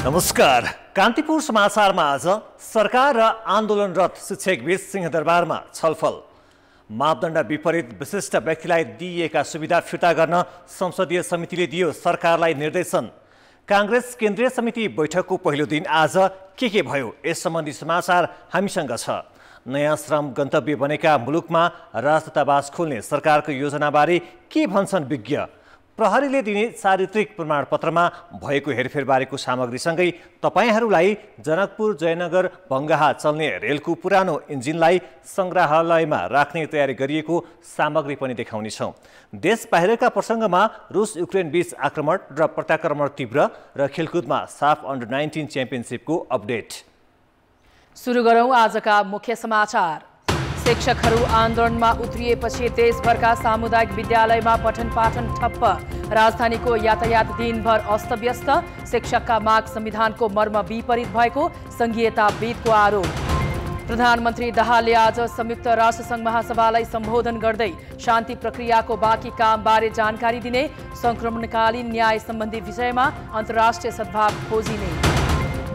नमस्कार। कान्तिपुर समाचारमा आज सरकार र आन्दोलनरत शिक्षकबीच सिंहदरबारमा छलफल। मापदण्ड विपरीत विशिष्ट व्यक्तिलाई दिइएका सुविधा फिर्ता गर्न संसदीय समितिले दियो सरकारलाई निर्देशन। काङ्ग्रेस केन्द्रीय समिति बैठकको पहिलो दिन आज के भयो, यस सम्बन्धी समाचार हामीसँग छ। नयाँ श्रम गन्तव्य बनेका मुलुकमा राजदूतावास खोल्ने सरकारको योजनाबारे के भन्छन् विज्ञ? प्रहरीले दिने चारित्रिक प्रमाणपत्रमा भएको हेरफेरबारेको सामग्रीसँगै तपाईहरूलाई जनकपुर जयनगर बङ्गाहा चल्ने रेलको पुरानो इन्जिनलाई सङ्ग्रहालयमा राख्ने तयारी गरिएको सामग्री पनि देखाउनेछौँ। देश बाहिरका प्रसङ्गमा रुस युक्रेन बीच आक्रमण र प्रत्याक्रमण तीव्र र खेलकुदमा साफ अन्डर-19 च्याम्पियनसिपको अपडेट। सुरु गरौँ आजका मुख्य समाचार। शिक्षकहरू आन्दोलनमा उत्रिएपछि देशभरका सामुदायिक विद्यालयमा पठन पाठन ठप्प। राजधानीको यातायात दिनभर अस्तव्यस्त। शिक्षकका माग संविधानको मर्म विपरीत भएको संघीयताविदको आरोप। प्रधानमन्त्री दाहालले आज संयुक्त राष्ट्रसङ्घ महासभालाई सम्बोधन गर्दै शान्ति प्रक्रियाको बाँकी कामबारे जानकारी दिने। संक्रमणकालीन न्याय सम्बन्धी विषयमा अन्तर्राष्ट्रिय सद्भाव खोजिने।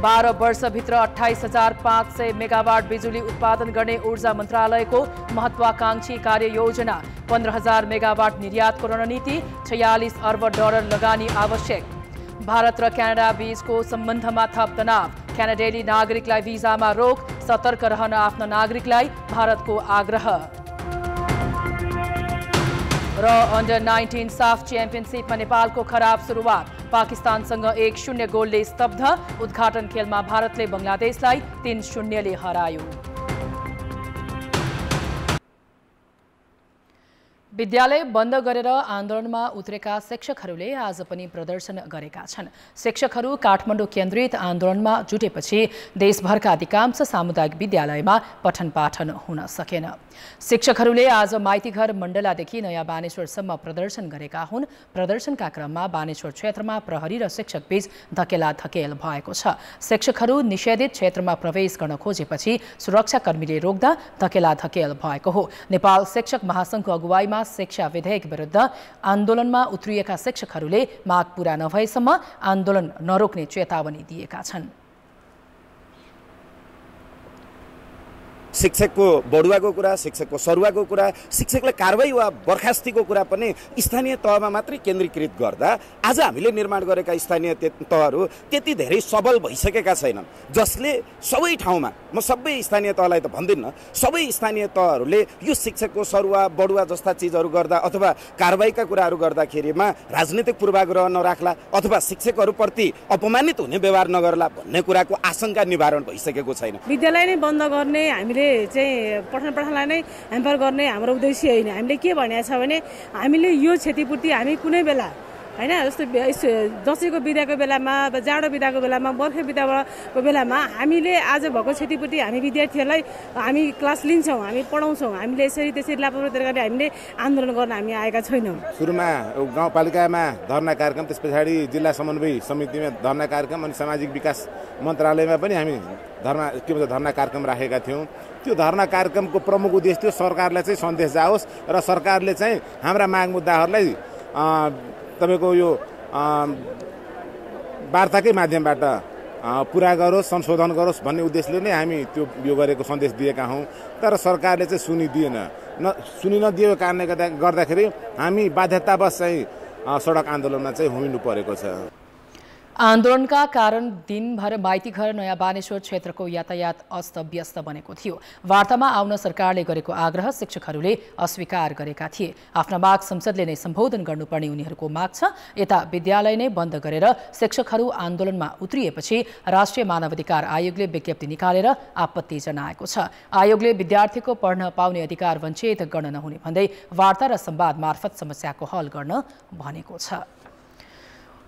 12 वर्षभित्र 28,500 मेगावाट बिजुली उत्पादन गर्ने ऊर्जा मन्त्रालयको महत्वाकांक्षी कार्ययोजना। 15,000 मेगावाट निर्यातको रणनीति। $46 अर्ब लगानी आवश्यक। भारत र क्यानाडा बीचको सम्बन्धमा थप तनाव। क्यानाडेली नागरिकलाई भिजामा रोक। सतर्क रहन आफ्ना नागरिकलाई भारतको आग्रह। र अन्डर-19 साफ च्याम्पियनसिपमा नेपालको खराब सुरुवात। पाकिस्तानसँग 1-0 गोलले स्तब्ध। उद्घाटन खेलमा भारतले बङ्गलादेशलाई 3-0 हरायो। विद्यालय बन्द गरेर आन्दोलनमा उत्रेका शिक्षकहरूले आज पनि प्रदर्शन गरेका छन्। शिक्षकहरू काठमाडौँ केन्द्रित आन्दोलनमा जुटेपछि देशभरका अधिकांश सामुदायिक विद्यालयमा पठन पाठन हुन सकेन। शिक्षकहरूले आज माइतीघर मण्डलादेखि नयाँ बानेश्वरसम्म प्रदर्शन गरेका हुन्। प्रदर्शनका क्रममा बानेश्वर क्षेत्रमा प्रहरी र शिक्षक बीच धकेलाधकेल भएको छ। शिक्षकहरू निषेधित क्षेत्रमा प्रवेश गर्न खोजेपछि सुरक्षाकर्मीले रोक्दा धकेलाधकेल भएको हो। नेपाल शिक्षक महासङ्घको अगुवाईमा शिक्षा विधेयक विरुद्ध आन्दोलनमा उत्रिएका शिक्षकहरूले माग पूरा नभएसम्म आन्दोलन नरोक्ने चेतावनी दिएका छन्। शिक्षकको बढुवाको कुरा, शिक्षकको सरुवाको कुरा, शिक्षकलाई कारबाही वा बर्खास्तीको कुरा पनि स्थानीय तहमा मात्रै केन्द्रीकृत गर्दा आज हामीले निर्माण गरेका स्थानीय तहहरू त्यति धेरै सबल भइसकेका छैनन्, जसले सबै ठाउँमा, म सबै स्थानीय तहलाई त भन्दिनँ, सबै स्थानीय तहहरूले यो शिक्षकको सरुवा बढुवा जस्ता चिजहरू गर्दा अथवा कारबाहीका कुराहरू गर्दाखेरिमा राजनीतिक पूर्वाग्रह नराख्ला अथवा शिक्षकहरूप्रति अपमानित हुने व्यवहार नगर्ला भन्ने कुराको आशंका निवारण भइसकेको छैन। विद्यालय नै बन्द गर्ने, हामीले चाहिँ पठन पाठनलाई नै ह्याम्पर गर्ने हाम्रो उद्देश्य होइन। हामीले के भनेको छ भने हामीले यो क्षतिपूर्ति हामी कुनै बेला हैन, जस्तो दसैँको बिदाको बेलामा, जाडो बिदाको बेलामा, बर्खा बिदाको बेलामा हामीले आज भएको क्षतिपूर्ति हामी विद्यार्थीहरूलाई हामी क्लास लिन्छौँ, हामी पढाउँछौँ। हामीले त्यसरी लापरवाही गरेर हामीले आन्दोलन गर्न हामी आएका छैनौँ। सुरुमा गाउँपालिकामा धरना कार्यक्रम, त्यस पछाडि जिल्ला समन्वय समितिमा धरना कार्यक्रम अनि सामाजिक विकास मन्त्रालयमा पनि हामी धरना कार्यक्रम राखेका थियौँ। त्यो धरना कार्यक्रमको प्रमुख उद्देश्य थियो सरकारलाई चाहिँ सन्देश जाओस् र सरकारले चाहिँ हाम्रा माग मुद्दाहरूलाई तपाईँको यो वार्ताकै माध्यमबाट पुरा गरोस्, संशोधन गरोस् भन्ने उद्देश्यले नै हामी त्यो यो गरेको सन्देश दिएका हौँ। तर सरकारले चाहिँ सुनि नदिएको कारणले गर्दाखेरि हामी बाध्यतावश चाहिँ सडक आन्दोलनमा चाहिँ हुमिनु परेको छ। आन्दोलनका कारण दिनभर माइतीघर नयाँ बानेश्वर क्षेत्रको यातायात अस्तव्यस्त बनेको थियो। वार्तामा आउन सरकारले गरेको आग्रह शिक्षकहरूले अस्वीकार गरेका थिए। आफ्ना माग संसदले नै सम्बोधन गर्नुपर्ने उनीहरूको माग छ। यता विद्यालय नै बन्द गरेर शिक्षकहरू आन्दोलनमा उत्रिएपछि राष्ट्रिय मानवाधिकार आयोगले विज्ञप्ति निकालेर आपत्ति जनाएको छ। आयोगले विद्यार्थीको पढ्न पाउने अधिकार वञ्चित गर्न नहुने भन्दै वार्ता र संवाद मार्फत समस्याको हल गर्न भनेको छ।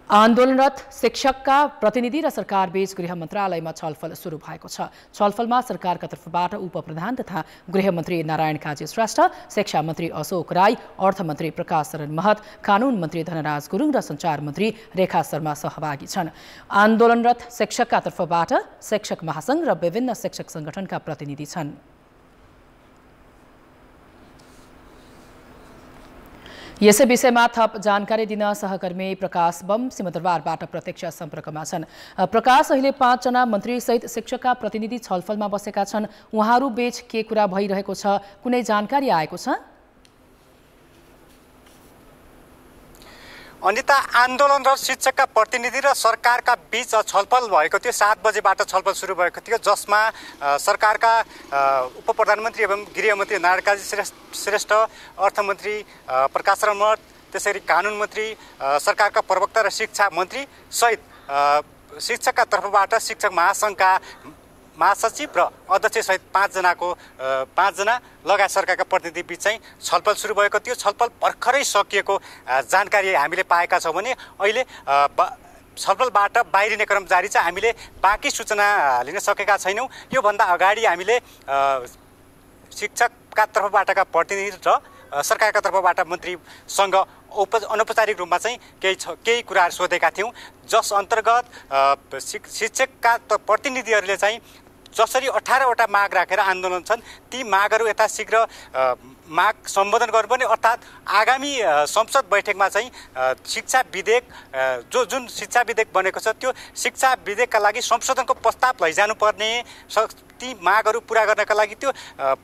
आन्दोलनरत शिक्षकका प्रतिनिधि र सरकारबीच गृह मन्त्रालयमा छलफल सुरु भएको छ। छलफलमा सरकारका तर्फबाट उपप्रधान तथा गृहमन्त्री नारायण काजी श्रेष्ठ, शिक्षा मन्त्री अशोक राई, अर्थमन्त्री प्रकाश शरण महत, कानुन मन्त्री धनराज गुरुङ र सञ्चार मन्त्री रेखा शर्मा सहभागी छन्। आन्दोलनरत शिक्षकका तर्फबाट शिक्षक महासङ्घ र विभिन्न शिक्षक संगठनका प्रतिनिधि छन्। यसै विषयमा थप जानकारी दिन सहकर्मी प्रकाश बम सिंहदरबारबाट प्रत्यक्ष सम्पर्कमा छन्। प्रकाश, अहिले 5 जना मन्त्रीसहित शिक्षकका प्रतिनिधि छलफलमा बसेका छन्। उहाँहरू बीच के कुरा भइरहेको छ, कुनै जानकारी आएको छ? अनिता, आन्दोलनरत शिक्षकका प्रतिनिधि र सरकारका बीच छलफल भएको थियो। 7 बजेबाट छलफल सुरु भएको थियो, जसमा सरकारका उप प्रधानमन्त्री एवं गृहमन्त्री नारायण काजी श्रेष्ठ, अर्थमन्त्री प्रकाश रमत, त्यसरी कानुन मन्त्री, सरकारका प्रवक्ता र शिक्षा मन्त्री सहित शिक्षकका तर्फबाट शिक्षक महासङ्घका महासचिव र अध्यक्ष सहित 5 जना लगायत सरकारका प्रतिनिधि बीच चाहिँ छलफल सुरु भएको थियो। छलफल भर्खरै सकिएको जानकारी हामीले पाएका छौँ भने अहिले छलफलबाट बाहिरिने क्रम जारी छ। हामीले बाँकी सूचना लिन सकेका छैनौँ। योभन्दा अगाडि हामीले शिक्षकका तर्फबाटका प्रतिनिधि र सरकारका तर्फबाट मन्त्रीसँग अनौपचारिक रूपमा चाहिँ केही कुराहरू सोधेका थियौँ, जस अन्तर्गत शिक्षकका प्रतिनिधिहरूले चाहिँ जसरी 18वटा माग राखेर आन्दोलन छन्, ती मागहरू यथाशीघ्र माग सम्बोधन गर्नुपर्ने, अर्थात् आगामी संसद बैठकमा चाहिँ शिक्षा विधेयक जुन शिक्षा विधेयक बनेको छ त्यो शिक्षा विधेयकका लागि संशोधनको प्रस्ताव लैजानुपर्ने, ती मागहरू पुरा गर्नका लागि त्यो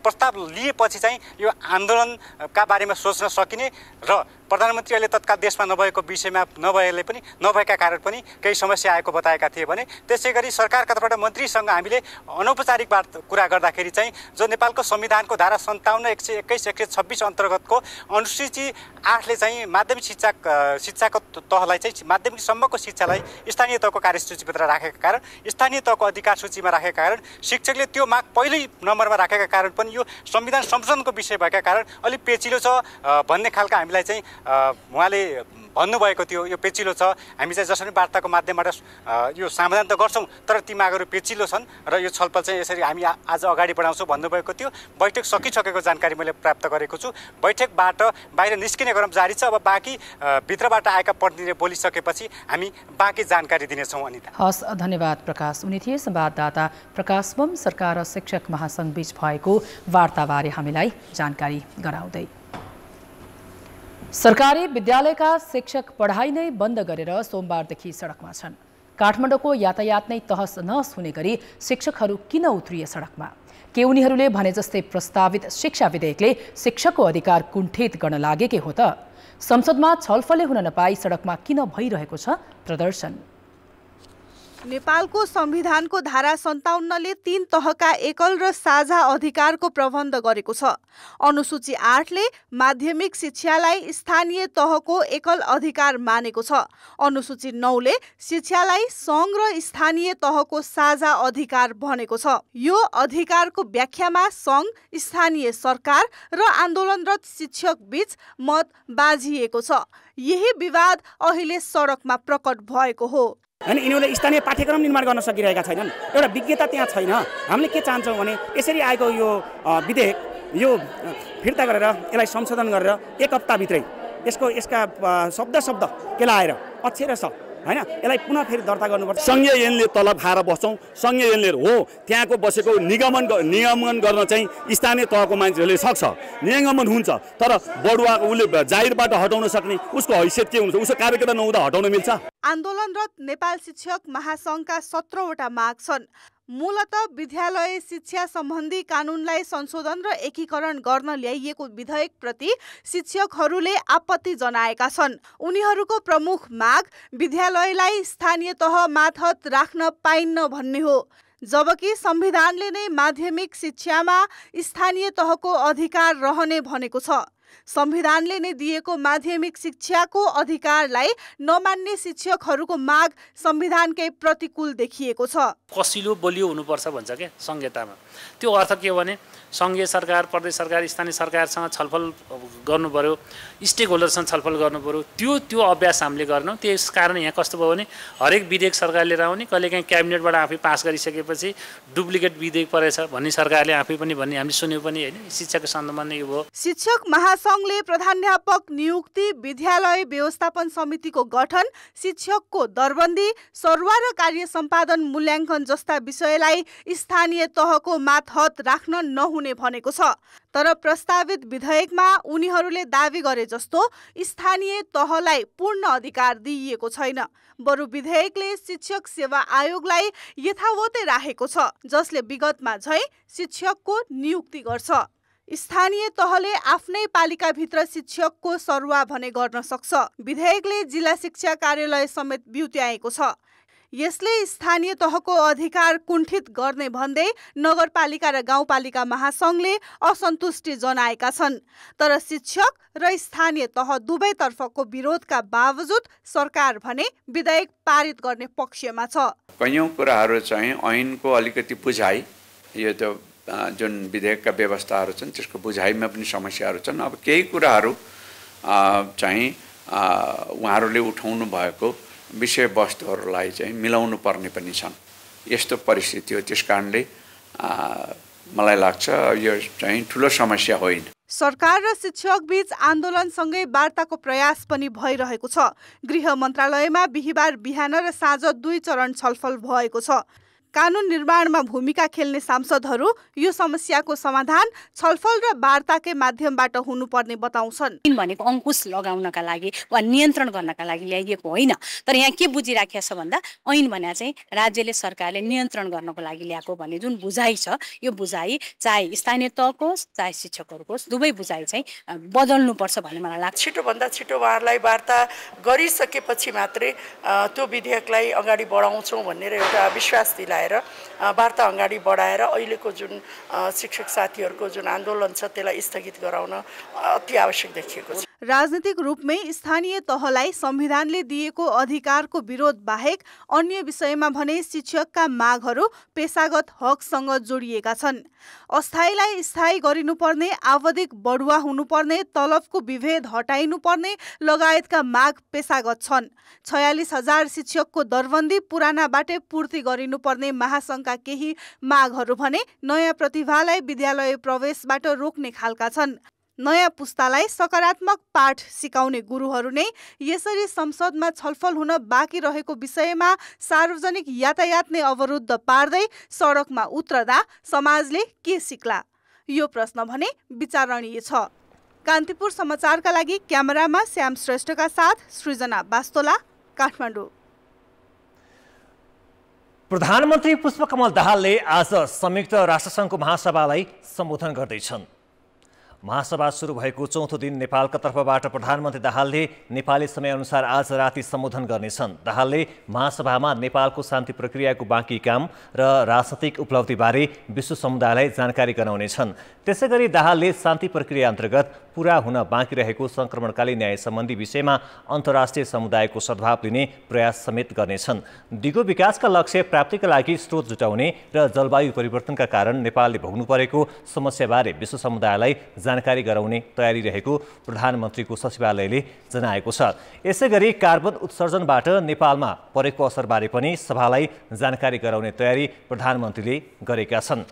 प्रस्ताव लिएपछि चाहिँ यो आन्दोलनका बारेमा सोच्न सकिने र प्रधानमन्त्री अहिले तत्काल देशमा नभएको विषयमा नभएका कारण पनि केही समस्या आएको बताएका थिए भने त्यसै गरी सरकारका तर्फबाट मन्त्रीसँग हामीले अनौपचारिक कुरा गर्दाखेरि चाहिँ जो नेपालको संविधानको धारा 57, 121, 126 अन्तर्गतको अनुसूची 8ले चाहिँ माध्यमिक शिक्षाको तहलाई चाहिँ माध्यमिकसम्मको शिक्षालाई स्थानीय तहको कार्यसूचीभित्र राखेका कारण, स्थानीय तहको अधिकार सूचीमा राखेका कारण, शिक्षकले त्यो माग पहिल्यै नम्बरमा राखेका कारण पनि यो संविधान संशोधनको विषय भएका कारण अलिक पेचिलो छ भन्ने खालका हामीलाई चाहिँ उहाँले भन्नुभएको थियो। यो पेचिलो छ, हामी चाहिँ जसरी वार्ताको माध्यमबाट यो समाधान त गर्छौँ, तर ती मागहरू पेचिलो छन् र यो छलफल चाहिँ यसरी हामी आज अगाडि बढाउँछौँ भन्नुभएको थियो। बैठक सकिसकेको जानकारी मैले प्राप्त गरेको छु। बैठकबाट बाहिर निस्किने क्रम जारी छ। अब बाँकी भित्रबाट आएका प्रतिनिधिले बोलिसकेपछि हामी बाँकी जानकारी दिनेछौँ। अनिता, हस्, धन्यवाद प्रकाश। उनी थिए संवाददाता प्रकाश बम सरकार र शिक्षक महासङ्घ बीच भएको वार्ताबारे हामीलाई जानकारी गराउँदै। सरकारी विद्यालयका शिक्षक पढाइ नै बन्द गरेर सोमबारदेखि सडकमा छन्। काठमाडौँको यातायात नै तहस नहस हुने गरी शिक्षकहरू किन उत्रिए सडकमा? के उनीहरूले भने जस्तै प्रस्तावित शिक्षा विधेयकले शिक्षकको अधिकार कुण्ठित गर्न लागेकै हो त? संसदमा छलफलै हुन नपाई सडकमा किन भइरहेको छ प्रदर्शन? नेपालको संविधानको धारा 57ले 3 तहका एकल र साझा अधिकारको प्रबन्ध गरेको छ। अनुसूची 8ले माध्यमिक शिक्षालाई स्थानीय तहको एकल अधिकार मानेको छ। अनुसूची 9ले शिक्षालाई सङ्घ र स्थानीय तहको साझा अधिकार भनेको छ। यो अधिकारको व्याख्यामा सङ्घ, स्थानीय सरकार र आन्दोलनरत शिक्षक बीच मत बाजिएको छ। यही विवाद अहिले सडकमा प्रकट भएको हो। यिनीहरूले स्थानीय पाठ्यक्रम निर्माण गर्न सकिरहेका छैनन्। एउटा विज्ञता त्यहाँ छैन। हामीले के चाहन्छौँ भने यसरी आएको यो विधेयक यो फिर्ता गरेर यसलाई संशोधन गरेर 1 हप्ताभित्रै यसका शब्द केलाएर अक्षरश हैन यसलाई पुनः फेरि दर्ता गर्नुपर्छ। संघीय ऐनले तलब खाएर बस्छौँ। संघीय ऐनले हो त्यहाँको बसेको नियमन गर्न चाहिँ स्थानीय तहको मान्छेहरूले सक्छ, नियमन हुन्छ, तर बढुवा उसले जाहिरबाट हटाउन सक्ने उसको हैसियत के हुन्छ? उसको कार्यकर्ता नहुँदा हटाउन मिल्छ? आन्दोलनरत नेपाल शिक्षक महासङ्घका 17वटा माग छन्। मूलतः विद्यालय शिक्षा सम्बन्धी कानुनलाई संशोधन र एकीकरण गर्न ल्याइएको विधेयकप्रति शिक्षकहरूले आपत्ति जनाएका छन्। उनीहरूको प्रमुख माग विद्यालयलाई स्थानीय तह मार्फत राख्न पाइन्न भन्ने हो, जबकि संविधानले नै माध्यमिक शिक्षामा स्थानीय तहको अधिकार रहने भनेको छ। संविधानले नै दिएको माध्यमिक शिक्षाको अधिकारलाई नमान्ने शिक्षकहरूको माग संविधानकै प्रतिकूल देखिएको छ। कसिलो बलियो हुनुपर्छ भन्छ क्या संहितामा। त्यो अर्थ के हो भने सङ्घीय सरकार, प्रदेश सरकार, स्थानीय सरकारसँग छलफल गर्नु पर्यो, स्टेक होल्डरसँग छलफल गर्नु पर्यो। त्यो अभ्यास हामीले गर्नौँ। त्यस कारण यहाँ कस्तो भयो भने हरेक विधेयक सरकारले लिएर आउने, कहिलेकाहीँ क्याबिनेटबाट आफै पास गरिसकेपछि डुप्लिकेट विधेयक परेछ भन्ने सरकारले आफै पनि भन्ने हामीले सुन्यौँ पनि होइन। शिक्षाको सन्दर्भमा नै यो भयो। शिक्षक महासङ्घले प्रधानाध्यापक नियुक्ति, विद्यालय व्यवस्थापन समितिको गठन, शिक्षकको दरबन्दी, सरुवा र कार्य सम्पादन मूल्याङ्कन जस्ता विषयलाई स्थानीय तहको मातहत राख्न नहुने भनेको छ। तर प्रस्तावित विधेयकमा उनीहरूले दावी गरे जस्तो स्थानीय तहलाई पूर्ण अधिकार दिइएको छैन। बरु विधेयकले शिक्षक सेवा आयोगलाई यथावतै राखेको छ, जसले विगतमा झैं शिक्षकको नियुक्ति गर्छ। स्थानीय तहले आफ्नै पालिकाभित्र शिक्षकको सरुवा भने गर्न सक्छ। विधेयकले जिल्ला शिक्षा कार्यालय समेत ब्युत्याएको छ। यसले स्थानीय तहको अधिकार कुण्ठित गर्ने भन्दै नगरपालिका र गाउँपालिका महासङ्घले असन्तुष्टि जनाएका छन्। तर शिक्षक र स्थानीय तह दुवैतर्फको विरोधका बावजुद सरकार भने विधेयक पारित गर्ने पक्षमा छ। कयौं कुराहरू चाहिँ ऐनको अलिकति बुझाइ, यो त जुन विधेयकका व्यवस्थाहरू छन् त्यसको बुझाइमा पनि समस्याहरू छन्। अब केही कुराहरू चाहिँ उहाँहरूले उठाउनु भएको विषयवस्तुहरूलाई चाहिँ मिलाउनु पर्ने पनि छन्। यस्तो परिस्थिति हो, त्यस कारणले मलाई लाग्छ यो चाहिँ ठुलो समस्या होइन। सरकार र शिक्षक बीच आन्दोलनसँगै वार्ताको प्रयास पनि भइरहेको छ। गृह मन्त्रालयमा बिहिबार बिहान र साँझ 2 चरण छलफल भएको छ। कानुन निर्माणमा भूमिका खेल्ने सांसदहरू यो समस्याको समाधान छलफल र वार्ताकै माध्यमबाट हुनुपर्ने बताउँछन्। भनेको अंकुश लगाउनका लागि वा नियन्त्रण गर्नका लागि ल्याइएको होइन, तर यहाँ के बुझिराखेको छ भन्दा ऐन भने चाहिँ राज्यले सरकारले नियन्त्रण गर्नको लागि ल्याएको भन्ने जुन बुझाइ छ, यो बुझाइ चाहे स्थानीय तहको होस् चाहे शिक्षकहरूको होस्, दुवै बुझाइ चाहिँ बदल्नुपर्छ भन्ने मलाई लाग्छ। छिटोभन्दा छिटो उहाँहरूलाई वार्ता गरिसकेपछि मात्रै त्यो विधेयकलाई अगाडि बढाउँछौँ भनेर एउटा विश्वास दिलाएर वार्ता अगाडि बढाएर अहिलेको जुन शिक्षक साथीहरूको जुन आन्दोलन छ त्यसलाई स्थगित गराउन अति आवश्यक देखिएको छ। राजनीतिक रूपमै स्थानीय तहलाई संविधानले दिएको अधिकारको विरोध बाहेक अन्य विषयमा भने शिक्षकका मागहरू पेशागत हकसँग जोडिएका छन्। अस्थायीलाई स्थायी गरिनुपर्ने, आवधिक बढुवा हुनुपर्ने, तलबको विभेद हटाइनुपर्ने लगायतका माग पेशागत छन्। 46,000 शिक्षकको दरबन्दी पुरानाबाटै पूर्ति गरिनुपर्ने महासङ्घका केही मागहरू भने नयाँ प्रतिभालाई विद्यालय प्रवेशबाट रोक्ने खालका छन्। नयाँ पुस्तालाई सकारात्मक पाठ सिकाउने गुरुहरू नै यसरी संसदमा छलफल हुन बाँकी रहेको विषयमा सार्वजनिक यातायात नै अवरुद्ध पार्दै सडकमा उत्रदा समाजले के सिक्ला? यो प्रश्न भने विचारणीय छ। कान्तिपुर समाचारका लागि क्यामेरामा श्याम श्रेष्ठका साथ सृजना बास्तोला, काठमाडौँ। प्रधानमन्त्री पुष्पकमल दाहालले आज संयुक्त राष्ट्रसङ्घको महासभालाई सम्बोधन गर्दैछन्। महासभा सुरु भएको चौथो दिन नेपालका तर्फबाट प्रधानमन्त्री दाहालले नेपाली समयअनुसार आज राति सम्बोधन गर्नेछन्। दाहालले महासभामा नेपालको शान्ति प्रक्रियाको बाँकी काम र राजनैतिक उपलब्धिबारे विश्व समुदायलाई जानकारी गराउनेछन्। त्यसैगरी दाहालले शान्ति प्रक्रिया अन्तर्गत पूरा हुन बाँकी रहेको सङ्क्रमणकालीन न्याय सम्बन्धी विषयमा अन्तर्राष्ट्रिय समुदायको सद्भाव लिने प्रयास समेत गर्नेछन्। दिगो विकासका लक्ष्य प्राप्तिका लागि स्रोत जुटाउने र जलवायु परिवर्तनका कारण नेपालले भोग्नु परेको समस्याबारे विश्व समुदायलाई जानकारी गराउने तयारी रहेको प्रधानमन्त्रीको सचिवालयले जनाएको छ। यसैगरी कार्बन उत्सर्जनबाट नेपालमा परेको असरबारे पनि सभालाई जानकारी गराउने तयारी प्रधानमन्त्रीले गरेका छन्।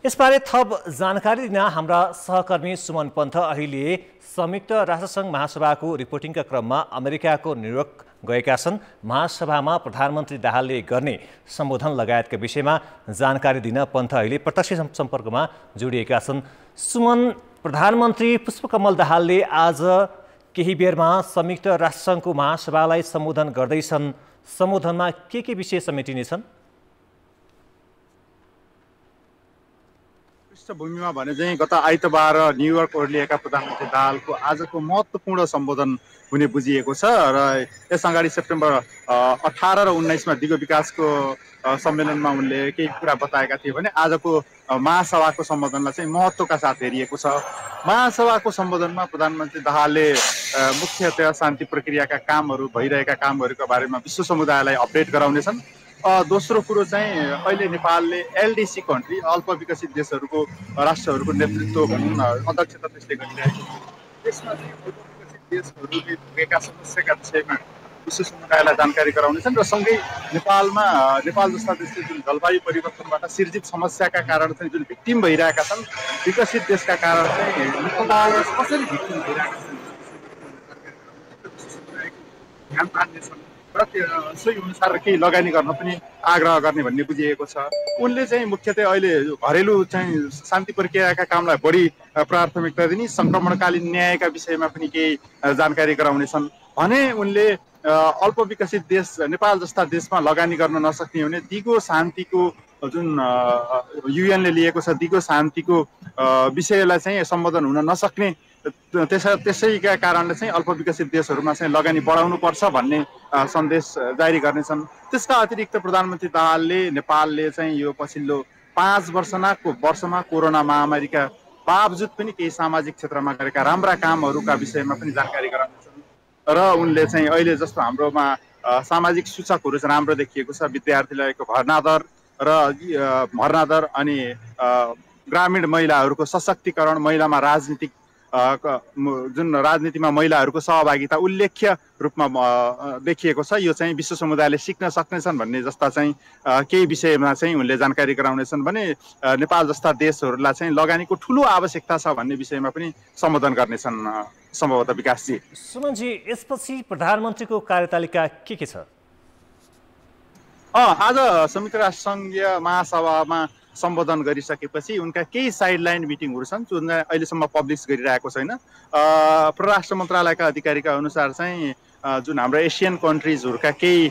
यसबारे थप जानकारी दिन हाम्रा सहकर्मी सुमन पन्थ अहिले संयुक्त राष्ट्रसङ्घ महासभाको रिपोर्टिङका क्रममा अमेरिकाको न्युयोर्क गएका छन्। महासभामा प्रधानमन्त्री दाहालले गर्ने सम्बोधन लगायतका विषयमा जानकारी दिन पन्थ अहिले प्रत्यक्ष सम्पर्कमा जोडिएका छन्। सुमन, प्रधानमन्त्री पुष्पकमल दाहालले आज केही बेरमा संयुक्त राष्ट्रसङ्घको महासभालाई सम्बोधन गर्दैछन्। सम्बोधनमा के विषय समेटिनेछन्? पृष्ठभूमिमा भने चाहिँ गत आइतबार न्युयोर्क ओर्लिएका प्रधानमन्त्री दाहालको आजको महत्त्वपूर्ण सम्बोधन हुने बुझिएको छ र यस अगाडि सेप्टेम्बर 18 र 19 मा दिगो विकासको सम्मेलनमा उनले केही कुरा बताएका थिए भने आजको महासभाको सम्बोधनलाई चाहिँ महत्त्वका साथ हेरिएको छ। महासभाको सम्बोधनमा प्रधानमन्त्री दाहालले मुख्यतया शान्ति प्रक्रियाका कामहरू, भइरहेका कामहरूका बारेमा विश्व समुदायलाई अपडेट गराउनेछन्। दोस्रो कुरो चाहिँ अहिले नेपालले एलडिसी कन्ट्री, अल्प विकसित देशहरूको राष्ट्रहरूको नेतृत्व भनौँ न अध्यक्षता त्यसले गरिरहेको छ। त्यसमा चाहिँ अल्प विकसित देशहरूले भोगेका समस्याका विषयमा विश्व समुदायलाई जानकारी गराउनेछन् र सँगै नेपालमा नेपाल जस्ता देशले जुन जलवायु परिवर्तनबाट सिर्जित समस्याका कारण चाहिँ जुन भिक्टिम भइरहेका छन् विकसित देशका कारण चाहिँ कसरी भिक्टिम भइरहेका छन् ध्यान तान्नेछन् र सोही अनुसार केही लगानी गर्न पनि आग्रह गर्ने भन्ने बुझिएको छ। उनले चाहिँ मुख्यतः अहिले घरेलु चाहिँ शान्ति प्रक्रियाका कामलाई बढी प्राथमिकता दिने, सङ्क्रमणकालीन न्यायका विषयमा पनि केही जानकारी गराउनेछन् भने उनले अल्प विकसित देश नेपाल जस्ता देशमा लगानी गर्न नसक्ने हुने दिगो शान्तिको जुन युएनले लिएको छ दिगो शान्तिको विषयलाई चाहिँ सम्बोधन हुन नसक्ने त्यसैका कारणले चाहिँ अल्प विकसित देशहरूमा चाहिँ लगानी बढाउनुपर्छ भन्ने सन्देश जारी गर्नेछन्। त्यसका अतिरिक्त प्रधानमन्त्री दाहालले नेपालले चाहिँ यो पछिल्लो 5 वर्षमा कोरोना महामारीका बावजुद पनि केही सामाजिक क्षेत्रमा गरेका राम्रा कामहरूका विषयमा पनि जानकारी गराउनेछन् र उनले चाहिँ अहिले जस्तो हाम्रोमा सामाजिक सूचकहरू चाहिँ राम्रो देखिएको छ, विद्यार्थीहरूको भर्ना दर अनि ग्रामीण महिलाहरूको सशक्तिकरण, महिलामा राजनीतिक जुन राजनीतिमा महिलाहरूको सहभागिता उल्लेख्य रूपमा देखिएको छ। यो चाहिँ विश्व समुदायले सिक्न सक्नेछन् भन्ने जस्ता चाहिँ केही विषयमा चाहिँ उनले जानकारी गराउनेछन् भने नेपाल जस्ता देशहरूलाई चाहिँ लगानीको ठुलो आवश्यकता छ भन्ने विषयमा पनि सम्बोधन गर्नेछन् सम्भवतः विकासजी। सुमनजी, यसपछि प्रधानमन्त्रीको कार्यतालिका के छ? आज संयुक्त राष्ट्र सङ्घीय महासभामा सम्बोधन गरिसकेपछि उनका केही साइडलाइन मिटिङहरू छन् जुन अहिलेसम्म पब्लिस गरिरहेको छैन। परराष्ट्र मन्त्रालयका अधिकारीका अनुसार चाहिँ जुन हाम्रो एसियन कन्ट्रिजहरूका केही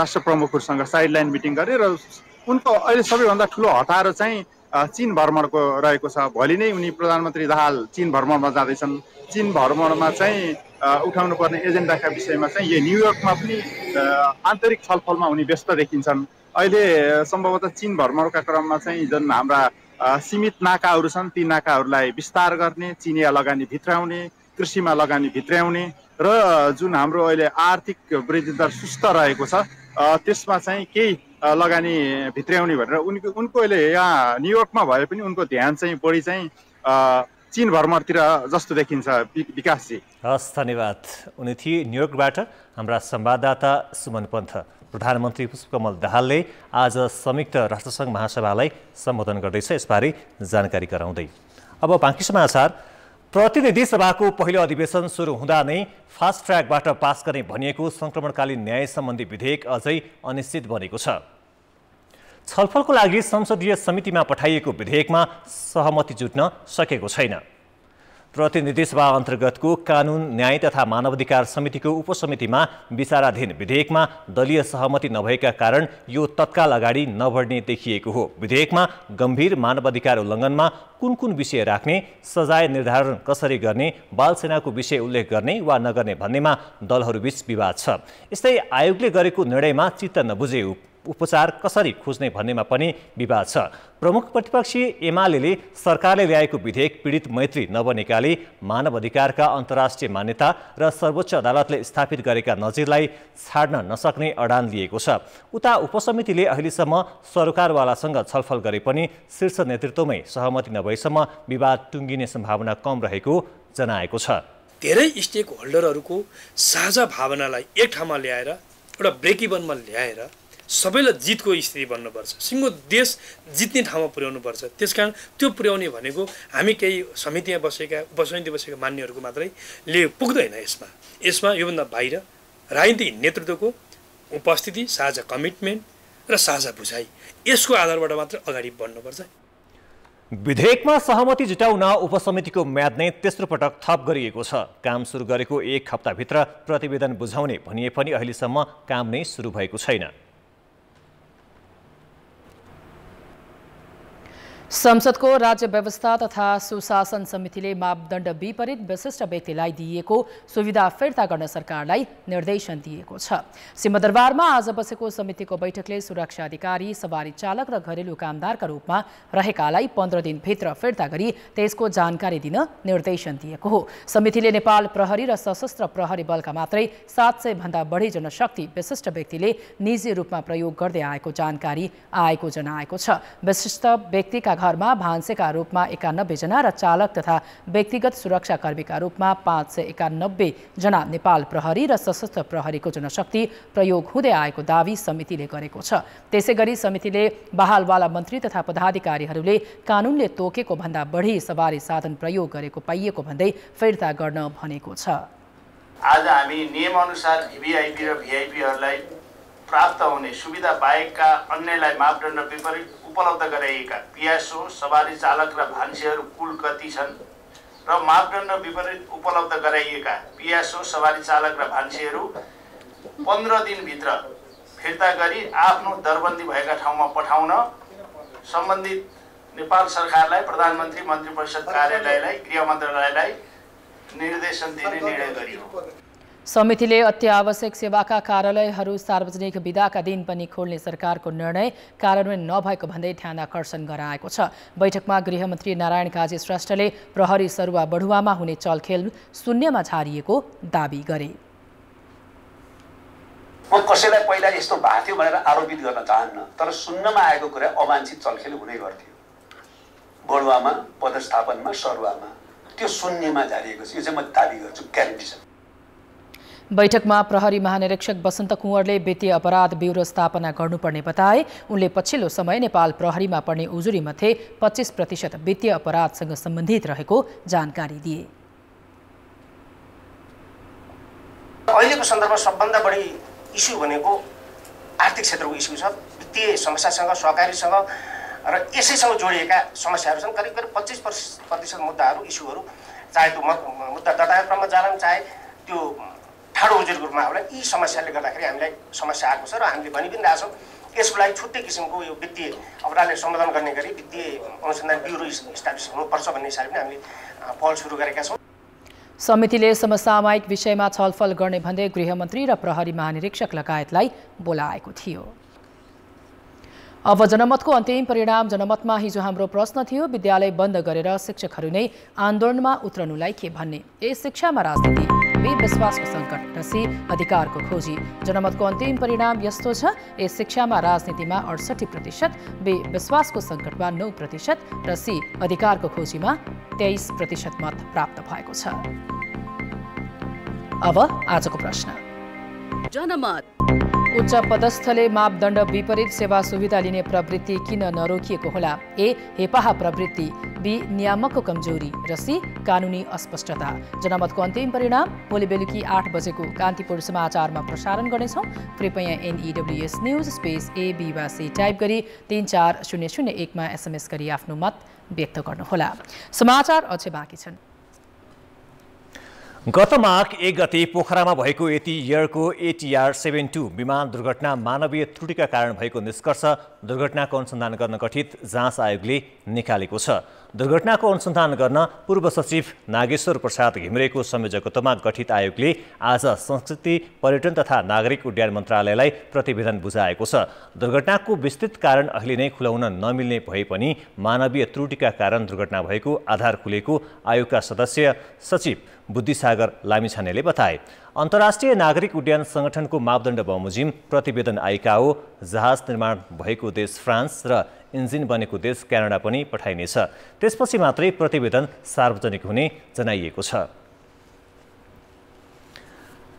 राष्ट्र प्रमुखहरूसँग साइडलाइन मिटिङ गरे र उनको अहिले सबैभन्दा ठुलो हतारो चाहिँ चीन भ्रमणको रहेको छ। भोलि नै उनी प्रधानमन्त्री दाहाल चीन भ्रमणमा जाँदैछन्। चीन भ्रमणमा चाहिँ उठाउनु पर्ने एजेन्डाका विषयमा चाहिँ यो न्युयोर्कमा पनि आन्तरिक छलफलमा उनी व्यस्त देखिन्छन्। अहिले सम्भवतः चीन भ्रमणका क्रममा चाहिँ जुन हाम्रा सीमित नाकाहरू छन् ती नाकाहरूलाई विस्तार गर्ने, चिनिया लगानी भित्राउने, कृषिमा लगानी भित्राउने र जुन हाम्रो अहिले आर्थिक वृद्धि दर सुस्त रहेको छ त्यसमा चाहिँ केही लगानी भित्राउने भनेर उनको अहिले यहाँ न्युयोर्कमा भए पनि उनको ध्यान चाहिँ बढी चाहिँ चीन भ्रमणतिर जस्तो देखिन्छ। विकासजी हस्, धन्यवाद। उनी थिए न्युयोर्कबाट हाम्रा संवाददाता सुमन पन्थ। प्रधानमन्त्री पुष्पकमल दाहालले आज संयुक्त राष्ट्रसङ्घ महासभालाई सम्बोधन गर्दैछ, यसबारे जानकारी गराउँदै। अब बाँकी समाचार। प्रतिनिधि सभाको पहिलो अधिवेशन सुरु हुँदा नै फास्ट ट्र्याकबाट पास गर्ने भनिएको सङ्क्रमणकालीन न्याय सम्बन्धी विधेयक अझै अनिश्चित बनेको छ। छलफलको लागि संसदीय समितिमा पठाइएको विधेयकमा सहमति जुट्न सकेको छैन। प्रतिनिधि सभा अन्तर्गतको कानुन, न्याय तथा मानवाधिकार समितिको उपसमितिमा विचाराधीन विधेयकमा दलीय सहमति नभएका कारण यो तत्काल अगाडि नबढ्ने देखिएको हो। विधेयकमा गम्भीर मानवाधिकार उल्लङ्घनमा कुन कुन विषय राख्ने, सजाय निर्धारण कसरी गर्ने, बाल सेनाको विषय उल्लेख गर्ने वा नगर्ने भन्नेमा दलहरूबीच विवाद छ। यस्तै आयोगले गरेको निर्णयमा चित्त नबुझे उपचार कसरी खोज्ने भन्नेमा पनि विवाद छ। प्रमुख प्रतिपक्षी एमाले सरकारले ल्याएको विधेयक पीडित मैत्री नबनेकाले मानव अधिकारका अन्तर्राष्ट्रिय मान्यता र सर्वोच्च अदालतले स्थापित गरेका नजिरलाई छाड्न नसक्ने अडान लिएको छ। उता उपसमितिले अहिलेसम्म सरकारवालासँग छलफल गरे पनि शीर्ष नेतृत्वमै सहमति नभएसम्म विवाद टुङ्गिने सम्भावना कम रहेको जनाएको छ। धेरै स्टेक होल्डरहरूको साझा भावनालाई एक ठाउँमा ल्याएर एउटा ब्रेक इभनमा ल्याएर सबैलाई जितको स्थिति बन्नुपर्छ, सिङ्गो देश जित्ने ठाउँमा पुर्याउनुपर्छ। त्यसकारण त्यो पुर्याउने भनेको हामी केही समितिमा बसेका उपसमिति बसेका मान्यहरूको मात्रैले पुग्दैन। यसमा योभन्दा बाहिर राजनीतिक नेतृत्वको उपस्थिति, साझा कमिटमेन्ट र साझा बुझाइ, यसको आधारबाट मात्र अगाडि बढ्नुपर्छ। विधेयकमा सहमति जुटाउन उपसमितिको म्याद नै तेस्रो पटक थप गरिएको छ। काम सुरु गरेको 1 हप्ताभित्र प्रतिवेदन बुझाउने भनिए पनि अहिलेसम्म काम नै सुरु भएको छैन। संसदको राज्य व्यवस्था तथा सुशासन समितिले मापदण्ड विपरीत विशिष्ट व्यक्तिलाई दिइएको सुविधा फिर्ता गर्न सरकारलाई निर्देशन दिएको छ। सिंहदरबारमा आज बसेको समितिको बैठकले सुरक्षा अधिकारी, सवारी चालक र घरेलु कामदारका रूपमा रहेकालाई 15 दिनभित्र फिर्ता गरी त्यसको जानकारी दिन निर्देशन दिएको हो। समितिले नेपाल प्रहरी र सशस्त्र प्रहरी बलका मात्रै 700 भन्दा बढी जनशक्ति विशिष्ट व्यक्तिले निजी रूपमा प्रयोग गर्दै आएको जानकारी आएको जनाएको छ। विशिष्ट व्यक्तिका घरमा भान्सेका रूपमा 91 जना र चालक तथा व्यक्तिगत सुरक्षाकर्मीका रूपमा 591 जना नेपाल प्रहरी र सशस्त्र प्रहरीको जनशक्ति प्रयोग हुँदै आएको दावी समितिले गरेको छ। त्यसैगरी समितिले बहालवाला मन्त्री तथा पदाधिकारीहरूले कानुनले तोकेको भन्दा बढी सवारी साधन प्रयोग गरेको पाइएको भन्दै फिर्ता गर्न भनेको छ। आज हामी नियमअनुसार भिभिआइपी र भिआइपीहरूलाई प्राप्त हुने सुविधा बाहेकका अन्यलाई मापदण्ड विपरीत उपलब्ध गराइएका पिएसओ सवारी चालक र भान्सेहरू कुल कति छन् र मापदण्ड विपरीत उपलब्ध गराइएका पिएसओ सवारी चालक र भान्सेहरू 15 दिनभित्र फिर्ता गरी आफ्नो दरबन्दी भएका ठाउँमा पठाउन सम्बन्धित नेपाल सरकारलाई, प्रधानमन्त्री, मन्त्री परिषद कार्यालयलाई, गृह मन्त्रालयलाई निर्देशन दिने निर्णय गरियो। समितिले अत्यावश्यक सेवाका कार्यालयहरू सार्वजनिक बिदाका दिन पनि खोल्ने सरकारको निर्णय कार्यान्वयन नभएको भन्दै ध्यान आकर्षण गराएको छ। बैठकमा गृहमन्त्री नारायण काजी श्रेष्ठले प्रहरी सरुवा बढुवामा हुने चलखेल शून्यमा झारिएको दावी गरे। म कसैलाई पहिला यस्तो भएको थियो भनेर आरोपित गर्न चाहन्न, तर सुन्नमा आएको कुरा अवांछित चलखेल हुने गर्थ्यो। बढुवामा, पदस्थापनमा, सरुवामा त्यो शून्यमा झारिएको छ। यो चाहिँ म दावी गर्छु, ग्यारेन्टी छ। बैठकमा प्रहरी महानिरीक्षक बसन्त कुँवरले वित्तीय अपराध ब्युरो स्थापना गर्नुपर्ने बताए। उनले पछिल्लो समय नेपाल प्रहरीमा पर्ने उजुरीमध्ये 25% वित्तीय अपराधसँग सम्बन्धित रहेको जानकारी दिए। अहिलेको सन्दर्भमा सबभन्दा बढी इस्यु भनेको आर्थिक क्षेत्रको इस्यु छ। वित्तीय समस्यासँग, सहकारीसँग र यसैसँग जोडिएका समस्याहरू छन्। करिब 25% मुद्दाहरू, इस्युहरू, चाहे त्यो मुद्दा दर्ता क्रममा जाला, चाहे त्यो ठाडो उजुरीको रूपमा होला, यी समस्याले गर्दाखेरि हामीलाई समस्या आएको छ र हामीले भनि पनि रहेछौँ यसको लागि छुट्टै किसिमको यो वित्तीय अपराधले सम्बोधन गर्ने गरी वित्तीय अनुसन्धान ब्युरो इस्टाब्लिस हुनुपर्छ भन्ने हिसाबले पनि हामीले पहल सुरु गरेका छौँ। समितिले समसामयिक विषयमा छलफल गर्ने भन्दै गृहमन्त्री र प्रहरी महानिरीक्षक लगायतलाई बोलाएको थियो। अब जनमतको अन्तिम परिणाम। जनमतमा हिजो हाम्रो प्रश्न थियो, विद्यालय बन्द गरेर शिक्षकहरू नै आन्दोलनमा उत्रनुलाई के भन्ने? ए शिक्षामा राजनीति, बी विश्वासको सङ्कट र सी अधिकारको खोजी। जनमतको अन्तिम परिणाम यस्तो छ, ए शिक्षामा राजनीतिमा 68%, बी विश्वासको सङ्कटमा 9% र सी अधिकारको खोजीमा 23% मत प्राप्त भएको छ। अब आजको प्रश्न। जनमत उच्च पदस्थले मापदण्ड विपरीत सेवा सुविधा लिने प्रवृत्ति किन नरोकिएको होला? ए हेपाहा प्रवृत्ति, बी नियामकको कमजोरी र सी कानुनी अस्पष्टता। जनमतको अन्तिम परिणाम भोलि बेलुकी 8 बजेको कान्तिपुर समाचारमा प्रसारण गर्नेछौँ। कृपया NEWS न्युज स्पेस AB वा C टाइप गरी 34001 मा SMS गरी आफ्नो मत व्यक्त गर्नुहोला। समाचार अझै बाँकी छन्। गत माघ 1 गते पोखरामा भएको यति एयरको ATR 72 विमान दुर्घटना मानवीय त्रुटिका कारण भएको निष्कर्ष दुर्घटनाको अनुसन्धान गर्न गठित जाँच आयोगले निकालेको छ। दुर्घटनाको अनुसन्धान गर्न पूर्व सचिव नागेश्वर प्रसाद घिमिरेको संयोजकत्वमा गठित आयोगले आज संस्कृति, पर्यटन तथा नागरिक उड्डयन मन्त्रालयलाई प्रतिवेदन बुझाएको छ। दुर्घटनाको विस्तृत कारण अहिले नै खुलाउन नमिल्ने भए पनि मानवीय त्रुटिका कारण दुर्घटना भएको आधार खुलेको आयोगका सदस्य सचिव बुद्धिसागर लामिछानेले बताए। अन्तर्राष्ट्रिय नागरिक उड्डयन संगठनको मापदण्ड बमोजिम प्रतिवेदन आइकाओ, जहाज निर्माण भएको देश फ्रान्स र इन्जिन बनेको देश क्यानाडा पनि पठाइनेछ। त्यसपछि मात्रै प्रतिवेदन सार्वजनिक हुने जनाइएको छ।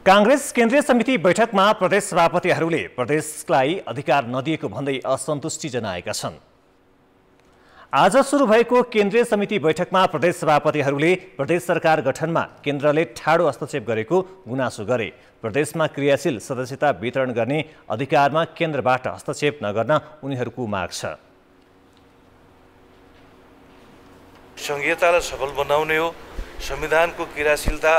कांग्रेस केन्द्रीय समिति बैठकमा प्रदेश सभापतिहरूले प्रदेशलाई अधिकार नदिएको भन्दै असन्तुष्टि जनाएका छन्। आज सुरु भएको केन्द्रीय समिति बैठकमा प्रदेश सभापतिहरूले प्रदेश सरकार गठनमा केन्द्रले ठाडो हस्तक्षेप गरेको गुनासो गरे। प्रदेशमा क्रियाशील सदस्यता वितरण गर्ने अधिकारमा केन्द्रबाट हस्तक्षेप नगर्न उनीहरूको माग छ। संहितालाई सफल बनाउने हो, संविधानको क्रियाशीलता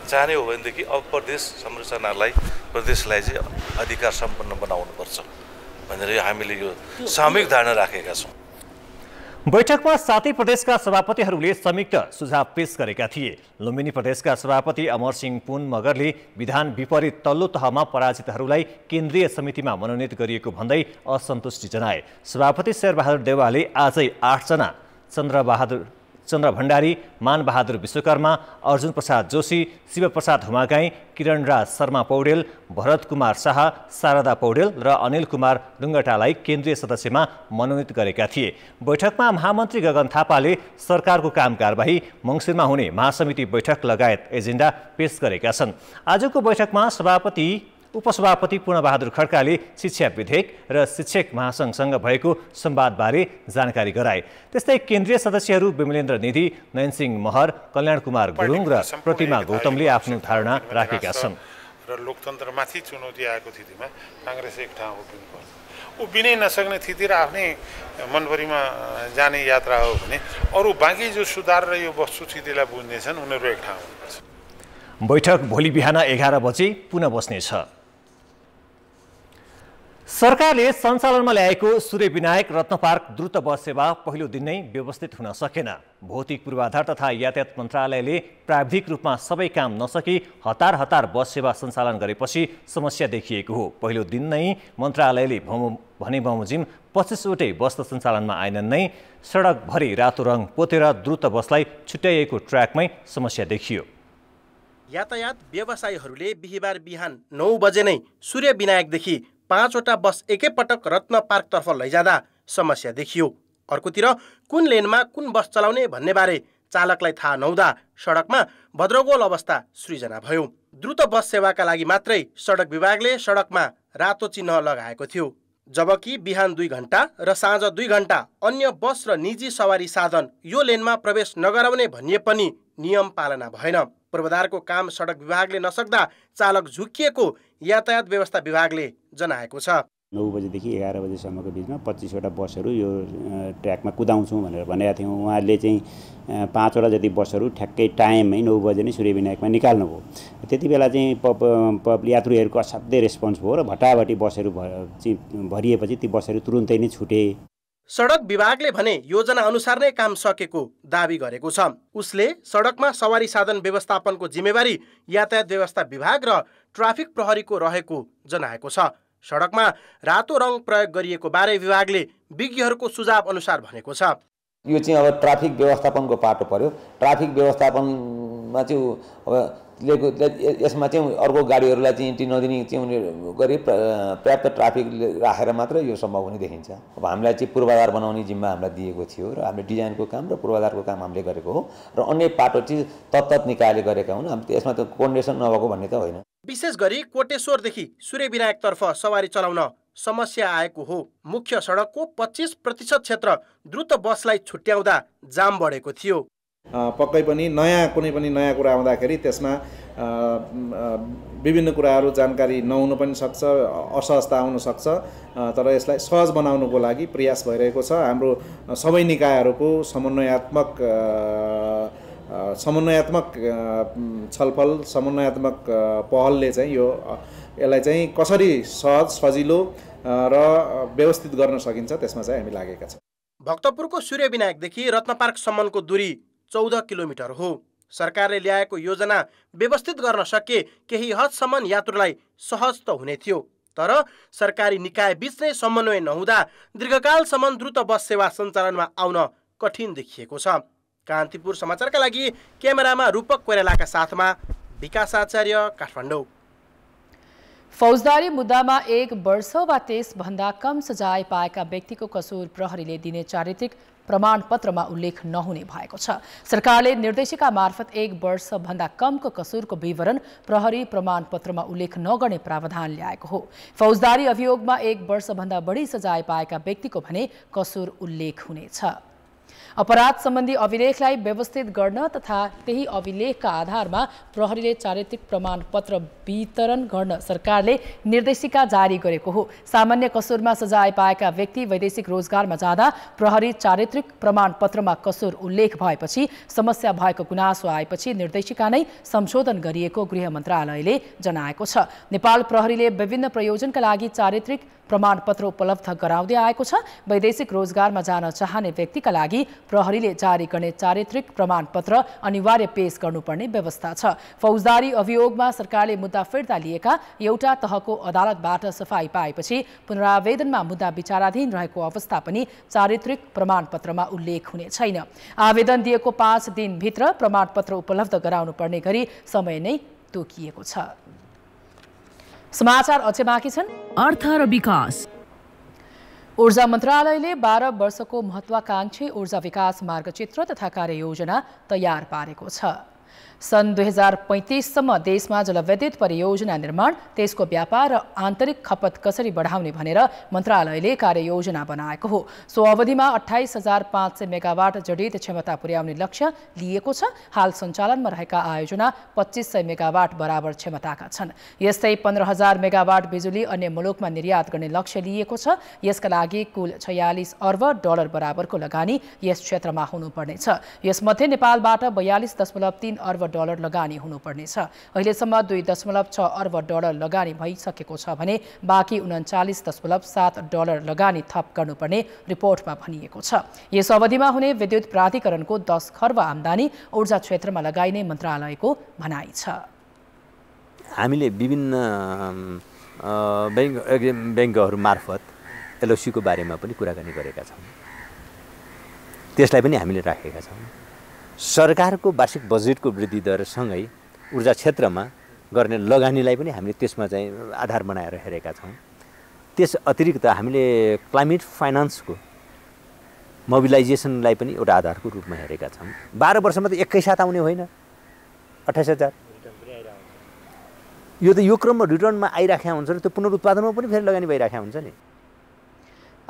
चाहने हो भनेदेखि अब प्रदेश संरचनालाई, प्रदेशलाई चाहिँ अधिकार सम्पन्न बनाउनुपर्छ भनेर हामीले यो सामूहिक धारणा राखेका छौँ। बैठकमा 7 प्रदेशका सभापतिहरूले संयुक्त सुझाव पेश गरेका थिए। लुम्बिनी प्रदेशका सभापति अमरसिंह पुन मगरले विधान विपरीत तल्लो तहमा पराजितहरूलाई केन्द्रीय समितिमा मनोनित गरिएको भन्दै असन्तुष्टि जनाए। सभापति शेरबहादुर देउवाले आजै 8 जना चन्द्र भण्डारी, मानबहादुर विश्वकर्मा, अर्जुन प्रसाद जोशी, शिवप्रसाद हुमागाई, किरणराज शर्मा पौडेल, भरत कुमार शाह, शारदा पौडेल र अनिल कुमार रुङ्गटालाई केन्द्रीय सदस्यमा मनोनित गरेका थिए। बैठकमा महामन्त्री गगन थापाले सरकारको काम कारबाही, मङ्सिरमा हुने महासमिति बैठक लगायत एजेन्डा पेश गरेका छन्। आजको बैठकमा उपसभापति पूर्णबहादुर खड्काले शिक्षा विधेयक र शिक्षक महासङ्घसँग भएको संवादबारे जानकारी गराए। त्यस्तै केन्द्रीय सदस्यहरू विमलेन्द्र निधि, नयनसिंह महर, कल्याण कुमार गुरुङ र प्रतिमा गौतमले आफ्नो धारणा राखेका छन्। र लोकतन्त्रमाथि चुनौती आएको स्थितिमा काङ्ग्रेस एक ठाउँ उभिनुपर्छ। उभिनै नसक्ने स्थिति र आफ्नै मनभरिमा जाने यात्रा हो भने अरू बाँकी जो सुधार र यो वस्तुस्थितिलाई बुझ्नेछन् उनीहरू एक ठाउँ हुनुपर्छ। बैठक भोलि बिहान 11 बजे पुनः बस्नेछ। सरकारले सञ्चालनमा ल्याएको सूर्य विनायक रत्न पार्क द्रुत बस सेवा पहिलो दिन नै व्यवस्थित हुन सकेन। भौतिक पूर्वाधार तथा यातायात मन्त्रालयले प्राविधिक रूपमा सबै काम नसकी हतार बस सेवा सञ्चालन गरेपछि समस्या देखिएको हो। पहिलो दिन नै मन्त्रालयले भने बमोजिम 25वटै बस त सञ्चालनमा आएनन् नै। सडकभरि रातो रङ पोतेर द्रुत बसलाई छुट्याइएको ट्र्याकमै समस्या देखियो। यातायात व्यवसायीहरूले बिहिबार बिहान 9 बजे नै सूर्य विनायकदेखि 5वटा बस एकैपटक रत्न पार्कतर्फ लैजाँदा समस्या देखियो। अर्कोतिर कुन लेनमा कुन बस चलाउने भन्नेबारे चालकलाई थाहा नहुँदा सडकमा भद्रगोल अवस्था सृजना भयो। द्रुत बस सेवाका लागि मात्रै सडक विभागले सडकमा रातो चिन्ह लगाएको थियो, जबकि बिहान 2 घण्टा र साँझ 2 घण्टा अन्य बस र निजी सवारी साधन यो लेनमा प्रवेश नगराउने भनिए पनि नियम पालना भएन। पूर्वाधारको काम सडक विभागले नसक्दा चालक झुकिएको यातायात व्यवस्था विभागले जनाएको छ। 9 बजेदेखि 11 बजेसम्मको बिचमा 25वटा बसहरू यो ट्र्याकमा कुदाउँछौँ भनेर भनेका थियौँ। उहाँहरूले चाहिँ 5वटा जति बसहरू ठ्याक्कै टाइममै 9 बजे नै सूर्य विनायकमा निकाल्नुभयो। त्यति बेला चाहिँ यात्रुहरूको असाध्यै रेस्पोन्स भयो र भटाभटी बसहरू भरिएपछि ती बसहरू तुरुन्तै नै छुटे। सडक विभागले भने योजना अनुसार नै काम सकेको दावी गरेको छ। उसले सडकमा सवारी साधन व्यवस्थापनको जिम्मेवारी यातायात व्यवस्था विभाग र ट्राफिक प्रहरीको रहेको जनाएको छ। सडकमा रातो रङ प्रयोग गरिएको बारे विभागले विज्ञहरूको सुझाव अनुसार भनेको छ। यो चाहिँ अब ट्राफिक व्यवस्थापनको पाटो पर्यो। ट्राफिक व्यवस्थापनमा चाहिँ अब यसमा चाहिँ अर्को गाडीहरूलाई चाहिँ इन्ट्री नदिने चाहिँ उनीहरू गरी पर्याप्त ट्राफिक राखेर मात्र यो सम्भव हुने देखिन्छ। अब हामीलाई चाहिँ पूर्वाधार बनाउने जिम्मा हामीलाई दिएको थियो र हामीले डिजाइनको काम र पूर्वाधारको काम हामीले गरेको हो र अन्य पाटो चाहिँ तत्त निकाले गरेका हुन्। हामी यसमा त कोर्डिनेसन नभएको भन्ने त होइन। विशेष गरी कोटेश्वरदेखि सूर्य विनायकतर्फ सवारी चलाउन समस्या आएको हो। मुख्य सडकको 25% क्षेत्र द्रुत बसलाई छुट्याउँदा जाम बढेको थियो। पक्कै पनि कुनै पनि नयाँ कुरा आउँदाखेरि त्यसमा विभिन्न कुराहरू जानकारी नहुन पनि सक्छ, असहजता आउन सक्छ। तर यसलाई सहज बनाउनको लागि प्रयास भइरहेको छ। हाम्रो सबै निकायहरूको समन्वयात्मक छलफल, समन्वयात्मक पहलले चाहिँ यसलाई चाहिँ कसरी सहज, सजिलो र व्यवस्थित गर्न सकिन्छ त्यसमा चाहिँ हामी लागेका छौँ। भक्तपुरको सूर्य विनायकदेखि रत्नपार्कसम्मको दूरी 14 किलोमिटर हो। सरकारले ल्याएको योजना व्यवस्थित गर्न सके केही हदसम्म यात्रुलाई सहज त हुने थियो, तर सरकारी निकाय बीच नै समन्वय नहुँदा दीर्घकालसम्म द्रुत बस सेवा सञ्चालनमा आउन कठिन देखिएको छ। कान्तिपुर समाचारका लागि क्यामेरामा रूपक कोइरालाका साथमा विकास आचार्य, काठमाडौँ। फौजदारी मुद्दामा 1 वर्ष वा त्यसभन्दा कम सजाय पाएका व्यक्तिको कसुर प्रहरीले दिने चारित्रिक प्रमाणपत्रमा उल्लेख नहुने भएको छ। सरकारले निर्देशिका मार्फत 1 वर्षभन्दा कमको कसुरको विवरण प्रहरी प्रमाणपत्रमा उल्लेख नगर्ने प्रावधान ल्याएको हो। फौजदारी अभियोगमा 1 वर्षभन्दा बढी सजाय पाएका व्यक्तिको भने कसुर उल्लेख हुनेछ। अपराध सम्बन्धी अभिलेखलाई व्यवस्थित गर्न तथा त्यही अभिलेखका आधारमा प्रहरीले चारित्रिक प्रमाणपत्र वितरण गर्न सरकारले निर्देशिका जारी गरेको हो। सामान्य कसुरमा सजाय पाएका व्यक्ति वैदेशिक रोजगारमा जाँदा प्रहरी चारित्रिक प्रमाणपत्रमा कसुर उल्लेख भएपछि समस्या भएको गुनासो आएपछि निर्देशिका नै संशोधन गरिएको गृह मन्त्रालयले जनाएको छ। नेपाल प्रहरीले विभिन्न प्रयोजनका लागि चारित्रिक प्रमाणपत्र उपलब्ध गराउँदै आएको छ। वैदेशिक रोजगारमा जान चाहने व्यक्तिका लागि प्रहरीले जारी गर्ने चारित्रिक प्रमाणपत्र अनिवार्य पेश गर्नुपर्ने व्यवस्था छ। फौजदारी अभियोगमा सरकारले मुद्दा फिर्ता लिएका एउटा तहको अदालतबाट सफाई पाएपछि पुनरावेदनमा मुद्दा विचाराधीन रहेको अवस्था पनि चारित्रिक प्रमाणपत्रमा उल्लेख हुने छैन। आवेदन दिएको 5 दिनभित्र प्रमाणपत्र उपलब्ध गराउनुपर्ने गरी समय नै तोकिएको छ। समाचार अझै बाँकी छन्। अर्थ र विकास। ऊर्जा मन्त्रालयले 12 वर्षको महत्वाकांक्षी ऊर्जा विकास मार्गचित्र तथा कार्ययोजना तयार पारेको छ। सन् 2035 सम्म देशमा जलविद्युत परियोजना निर्माण, त्यसको व्यापार र आन्तरिक खपत कसरी बढाउने भनेर मन्त्रालयले कार्ययोजना बनाएको हो। सो अवधिमा 28,500 मेगावाट जडित क्षमता पुर्याउने लक्ष्य लिएको छ। हाल सञ्चालनमा रहेका आयोजना 2500 मेगावाट बराबर क्षमताका छन्। यस्तै 15,000 मेगावाट बिजुली अन्य मुलुकमा निर्यात गर्ने लक्ष्य लिएको छ। यसका लागि कुल $46 अर्ब बराबरको लगानी यस क्षेत्रमा हुनुपर्नेछ। यसमध्ये नेपालबाट $42.3 अर्ब लगानी हुनुपर्नेछ। अहिलेसम्म $2.6 अर्ब लगानी भइसकेको छ भने बाँकी $39.7 लगानी थप गर्नुपर्ने रिपोर्टमा भनिएको छ। यस अवधिमा हुने विद्युत प्राधिकरणको 10 खर्ब आम्दानी ऊर्जा क्षेत्रमा लगाइने मन्त्रालयको भनाइ छ। हामीले विभिन्न ब्याङ्कहरू मार्फत एलओसीको बारेमा पनि कुराकानी गरेका छौँ। त्यसलाई पनि हामीले राखेका छौँ। सरकारको वार्षिक बजेटको वृद्धि दरसँगै ऊर्जा क्षेत्रमा गर्ने लगानीलाई पनि हामीले त्यसमा चाहिँ आधार बनाएर हेरेका छौँ। त्यस अतिरिक्त हामीले क्लाइमेट फाइनान्सको मोबिलाइजेसनलाई पनि एउटा आधारको रूपमा हेरेका छौँ। 12 वर्षमा त एकैसाथ आउने होइन, 28,000 यो त यो क्रममा रिटर्नमा आइराखेका हुन्छ र त्यो पुनरुत्पादनमा पनि फेरि लगानी भइराखेका हुन्छ नि।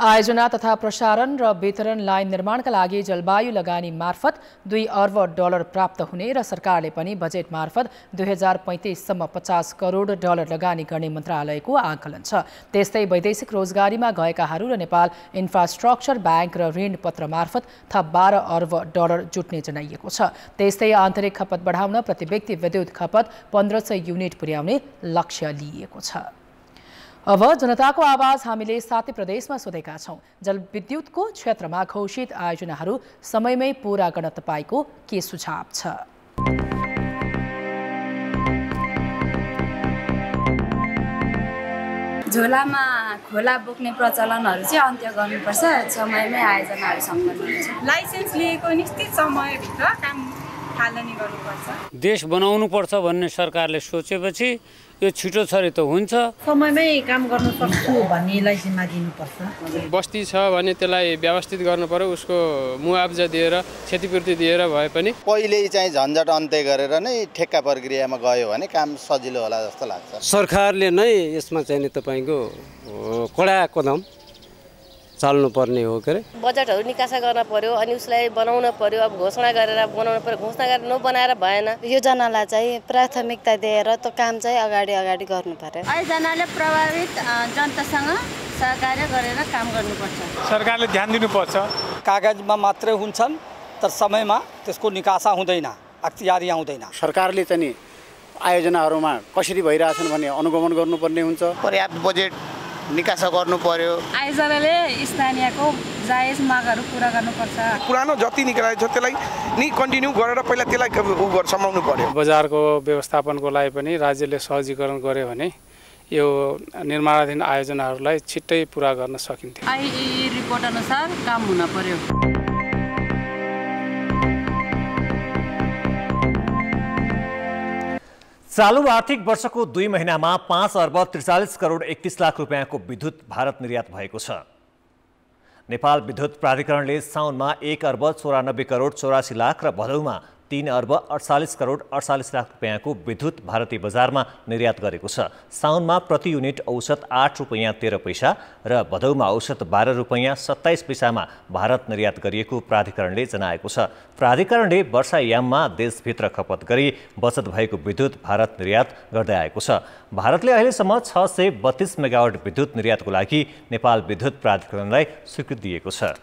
आयोजना तथा प्रसारण र वितरण लाइन निर्माणका लागि जलवायु लगानी मार्फत $2 अर्ब प्राप्त हुने र सरकारले पनि बजेट मार्फत 2035 सम्म $50 करोड लगानी गर्ने मन्त्रालयको आकलन छ। त्यस्तै वैदेशिक रोजगारीमा गएकाहरू र नेपाल इन्फ्रास्ट्रक्चर ब्याङ्क र ऋण पत्र मार्फत थप $12 अर्ब जुट्ने जनाइएको छ। त्यस्तै आन्तरिक खपत बढाउन प्रति व्यक्ति विद्युत खपत 1500 युनिट पुर्याउने लक्ष्य लिएको छ। अब जनताको आवाज हामीले 7 प्रदेशमा सोधेका छौँ। जलविद्युतको क्षेत्रमा घोषित आयोजनाहरू समयमै पूरा गर्न तपाईँको के सुझाव छ? झोलामा खोला बोक्ने प्रचलनहरू चाहिँ अन्त्य गर्नुपर्छ। समयमै आयोजनाहरू सम्पन्न हुन्छ। लाइसेन्स लिएको निश्चित समयभित्र काम थालनी गर्नुपर्छ। देश बनाउनुपर्छ भन्ने सरकारले सोचेपछि यो छिटो छरी त हुन्छ। समयमै काम गर्नु सक्छु भन्नेलाई जिम्मा दिनुपर्छ। बस्ती छ भने त्यसलाई व्यवस्थित गर्नु पर्यो, उसको मुआवजा दिएर क्षतिपूर्ति दिएर भए पनि पहिले चाहिँ झन्झट अन्त्य गरेर नै ठेक्का प्रक्रियामा गयो भने काम सजिलो होला जस्तो लाग्छ। सरकारले नै यसमा चाहिँ तपाईँको कडा कदम चाल्नुपर्ने हो के अरे। बजेटहरू निकासा गर्न पर्यो अनि उसलाई बनाउन पर्यो। अब घोषणा गरेर बनाउन पर्यो, घोषणा गरेर नबनाएर भएन। योजनालाई चाहिँ प्राथमिकता दिएर त्यो काम चाहिँ अगाडि गर्नु पर्यो। आयोजनाले प्रभावित जनतासँग सहकार्य गरेर काम गर्नुपर्छ। सरकारले ध्यान दिनुपर्छ। कागजमा मात्रै हुन्छन् तर समयमा त्यसको निकासा हुँदैन, अख्तियारी आउँदैन। सरकारले चाहिँ आयोजनाहरूमा कसरी भइरहेछन् भन्ने अनुगमन गर्नुपर्ने हुन्छ। पर्याप्त बजेट निकासा गर्नु पर्यो। आयोजनाले स्थानीयको जायज मागहरू पूरा गर्नुपर्छ। पुरानो जति निकालेको छ त्यसलाई नि कन्टिन्यू गरेर पहिला त्यसलाई सम्हाल्नु पर्यो। बजारको व्यवस्थापनको लागि पनि राज्यले सहजीकरण गर्यो भने यो निर्माणाधीन आयोजनाहरूलाई छिट्टै पुरा गर्न सकिन्थ्यो। आइई रिपोर्ट अनुसार काम हुन पर्यो। चालू आर्थिक वर्षको 2 महिनामा 5 अर्ब 43 करोड 31 लाख रुपियाँको विद्युत भारत निर्यात भएको छ। नेपाल विद्युत प्राधिकरणले साउनमा 1 अर्ब 94 करोड 84 लाख र भदौमा 3 अर्ब 48 करोड 48 लाख रुपियाँको विद्युत भारतीय बजारमा निर्यात गरेको छ। साउनमा प्रति युनिट औसत ₹8.13 र भदौमा औसत ₹12.27 भारत निर्यात गरिएको प्राधिकरणले जनाएको छ। प्राधिकरणले वर्षायाममा देशभित्र खपत गरी बचत भएको विद्युत भारत निर्यात गर्दै आएको छ। भारतले अहिलेसम्म 632 मेगावाट विद्युत निर्यातको लागि नेपाल विद्युत प्राधिकरणलाई स्वीकृति दिएको छ।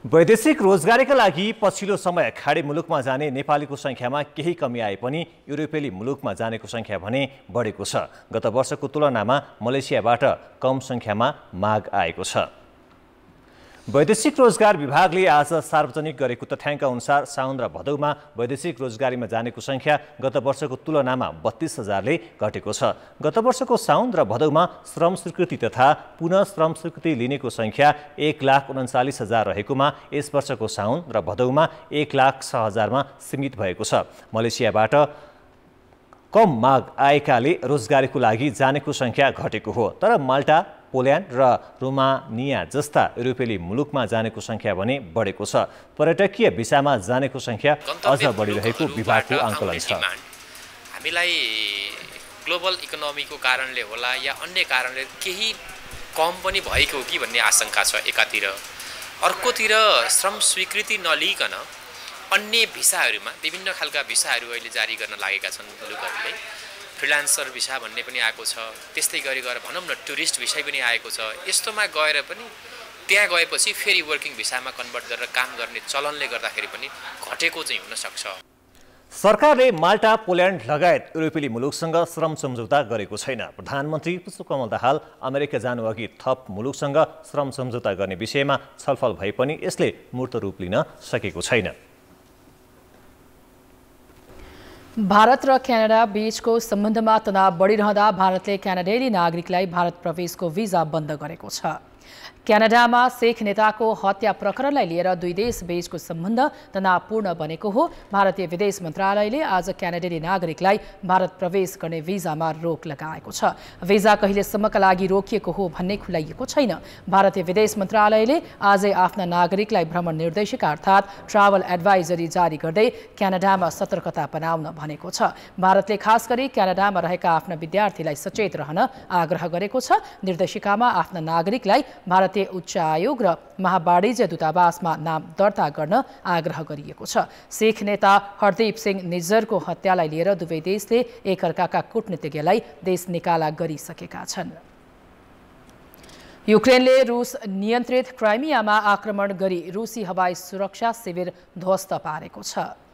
वैदेशिक रोजगारीका लागि पछिल्लो समय खाडी मुलुकमा जाने नेपालीको सङ्ख्यामा केही कमी आए पनि युरोपेली मुलुकमा जानेको सङ्ख्या भने बढेको छ। गत वर्षको तुलनामा मलेसियाबाट कम सङ्ख्यामा माग आएको छ। वैदेशिक रोजगार विभागले आज सार्वजनिक गरेको तथ्याङ्क अनुसार साउन र भदौमा वैदेशिक रोजगारीमा जानेको सङ्ख्या गत वर्षको तुलनामा 32,000ले घटेको छ। गत वर्षको साउन र भदौमा श्रम स्वीकृति तथा पुनः श्रम स्वीकृति लिनेको सङ्ख्या 1,39,000 रहेकोमा यस वर्षको साउन र भदौमा 1,06,000मा सीमित भएको छ। मलेसियाबाट कम माग आएकाले रोजगारीको लागि जानेको सङ्ख्या घटेको हो। तर माल्टा, पोल्यान्ड र रोमानिया जस्ता युरोपेली मुलुकमा जानेको सङ्ख्या भने बढेको छ। पर्यटकीय भिसामा जानेको सङ्ख्या अझ बढिरहेको विभागको आकलन छ। हामीलाई ग्लोबल इकोनोमीको कारणले होला या अन्य कारणले केही कम पनि भएको हो कि भन्ने आशंका छ एकातिर। अर्कोतिर श्रम स्वीकृति नलिकन अन्य भिसाहरूमा विभिन्न खालका भिसाहरू अहिले जारी गर्न लागेका छन् मुलुकहरूले। फ्रिलान्सर भिसा भन्ने पनि आएको छ। त्यस्तै गरी गएर भनौँ न टुरिस्ट भिसा पनि आएको छ। यस्तोमा गएर पनि त्यहाँ गएपछि फेरि वर्किङ भिसामा कन्भर्ट गरेर काम गर्ने चलनले गर्दाखेरि पनि घटेको चाहिँ हुनसक्छ। सरकारले माल्टा, पोल्यान्ड लगायत युरोपेली मुलुकसँग श्रम सम्झौता गरेको छैन। प्रधानमन्त्री पुष्पकमल दाहाल अमेरिका जानुअघि थप मुलुकसँग श्रम सम्झौता गर्ने विषयमा छलफल भए पनि यसले मूर्त रूप लिन सकेको छैन। भारत र क्यानाडा बीचको सम्बन्धमा तनाव बढिरहँदा भारतले क्यानाडेली नागरिकलाई भारत प्रवेशको भिजा बन्द गरेको छ। क्यानाडामा शेख नेताको हत्या प्रकरणलाई लिएर दुई देश बीचको सम्बन्ध तनावपूर्ण बनेको हो। भारतीय विदेश मन्त्रालयले आज क्यानाडेली नागरिकलाई भारत प्रवेश गर्ने भिजामा रोक लगाएको छ। भिजा कहिलेसम्मका लागि रोकिएको हो भन्ने खुलाइएको छैन। भारतीय विदेश मन्त्रालयले आजै आफ्ना नागरिकलाई भ्रमण निर्देशिका अर्थात् ट्राभल एडभाइजरी जारी गर्दै क्यानाडामा सतर्कता बनाउन भनेको छ। भारतले खास गरी क्यानाडामा रहेका आफ्ना विद्यार्थीलाई सचेत रहन आग्रह गरेको छ। निर्देशिकामा आफ्ना नागरिकलाई भारतीय उच्च आयोग र महावाणिज्य दूतावासमा नाम दर्ता गर्न आग्रह गरिएको छ। शेख नेता हरदीप सिंह निज्जरको हत्यालाई लिएर दुवै देशले एकअर्काका कूटनीतिज्ञलाई देश निकाला गरिसकेका छन्। युक्रेनले रुस नियन्त्रित क्राइमियामा आक्रमण गरी रुसी हवाई सुरक्षा शिविर ध्वस्त पारेको छ।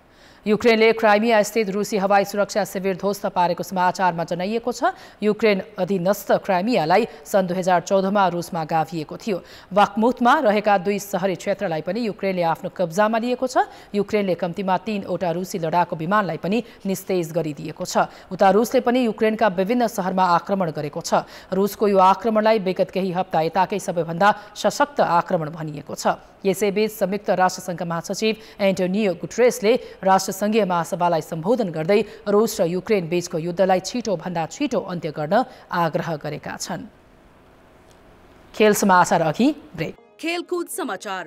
युक्रेनले क्राइमिया स्थित रुसी हवाई सुरक्षा शिविर ध्वस्त पारेको समाचारमा जनाइएको छ। युक्रेन अधीनस्थ क्राइमियालाई सन् 2014मा रुसमा गाभिएको थियो। बाख्मुटमा रहेका दुई सहरी क्षेत्रलाई पनि युक्रेनले आफ्नो कब्जामा लिएको छ। युक्रेनले कम्तीमा 3वटा रुसी लडाकु विमानलाई पनि निस्तेज गरिदिएको छ। उता रुसले पनि युक्रेनका विभिन्न सहरमा आक्रमण गरेको छ। रुसको यो आक्रमणलाई विगत केही हप्ता यताकै सबैभन्दा सशक्त आक्रमण भनिएको छ। यसैबीच संयुक्त राष्ट्रसङ्घका महासचिव एन्टोनियो गुटेरेसले राष्ट्रसङ्घीय महासभालाई सम्बोधन गर्दै रुस र युक्रेन बीचको युद्धलाई छिटोभन्दा छिटो अन्त्य गर्न आग्रह गरेका छन्। खेल समाचार अघि ब्रेक। खेलकुद समाचार।